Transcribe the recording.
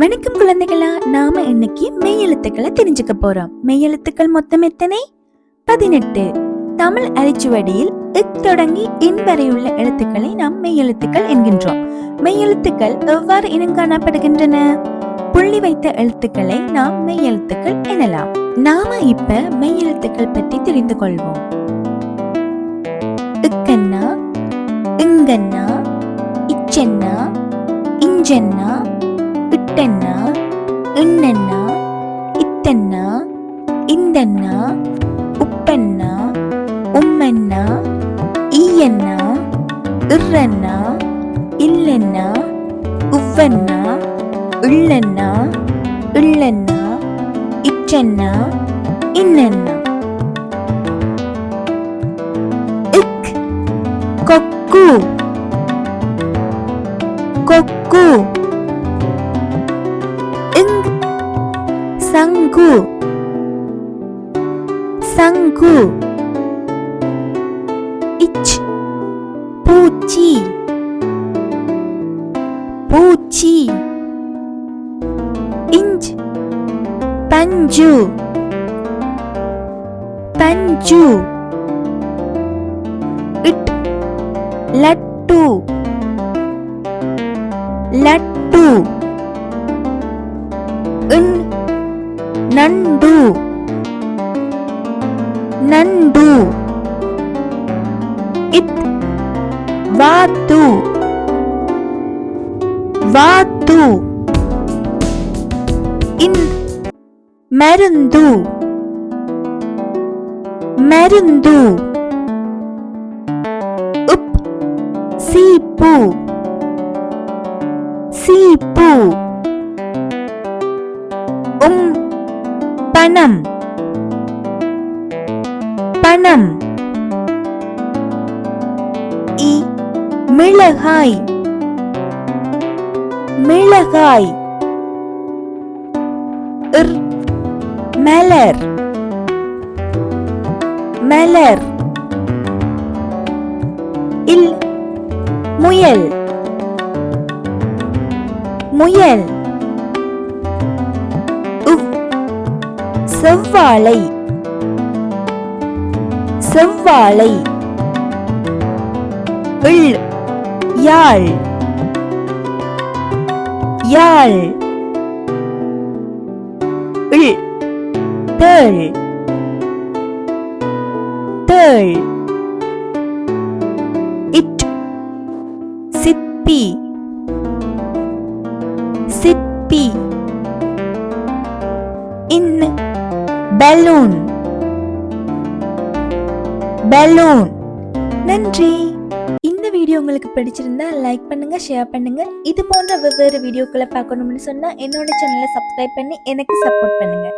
வணக்கம் குழந்தைகளா, நாம இன்னைக்கு மெய்யெழுத்துக்களை தெரிஞ்சுக்க போறோம். மெய்யெழுத்துக்கள் மொத்தம் எத்தனை? 18. தமிழ் அரிச்சுவடியில் தொடங்கி இன் வரையுள்ள எழுத்துக்களை நாம் மெய்யெழுத்துக்கள் என்கின்றோம். மெய்யெழுத்துக்கள் எவ்வாறு இனங்காணப்படுகின்றன? புள்ளி வைத்த எழுத்துக்களை நாம் மெய்யெழுத்துக்கள் எனலாம். நாம இப்ப மெய்யெழுத்துக்கள் பற்றி தெரிந்து கொள்வோம். இக்கண்ணா, இங்கண்ணா, இச்சென்னா, இஞ்சென்னா, இட்டென்னா, இன்னென்னா, இத்தென்னா, இந்தென்னா, உப்பென்னா, உம்மென்னா, ஈயென்னா, இர்ரென்னா, இல்லென்னா, உவ்வென்னா, இள்ளென்னா, இள்ளென்னா, இற்றென்னா, இன்னென்னா. இக் கொக்கு, கொக்கு. இங் சங்கு, சங்கு. இச் பூச்சி, பூச்சி. இஞ்ச் பஞ்சு, பஞ்சு. இட் லட்டு, லட்டு. இன் நண்டு, நண்டு. இத் வாத்து, வாத்து. இன் மருந்து, மருந்து. உப் சீப்பு, சீப்பு. பணம், பணம். இ மிளகாய், மிளகாய். இர் மலர், மலர். இல் முயல், முயல். செவ்வாழை, செவ்வாழை. இள் யாழ், யாழ். இள் தேள், தேள். இட் சிப்பி, சிப்பி. இன் பலூன், பலூன். நன்றி. இந்த வீடியோ உங்களுக்கு பிடிச்சிருந்தா லைக் பண்ணுங்க, ஷேர் பண்ணுங்க. இது போன்ற வெவ்வேறு வீடியோக்களை பார்க்கணும்னு சொன்னா என்னோட சேனலை சப்ஸ்கிரைப் பண்ணி எனக்கு சப்போர்ட் பண்ணுங்க.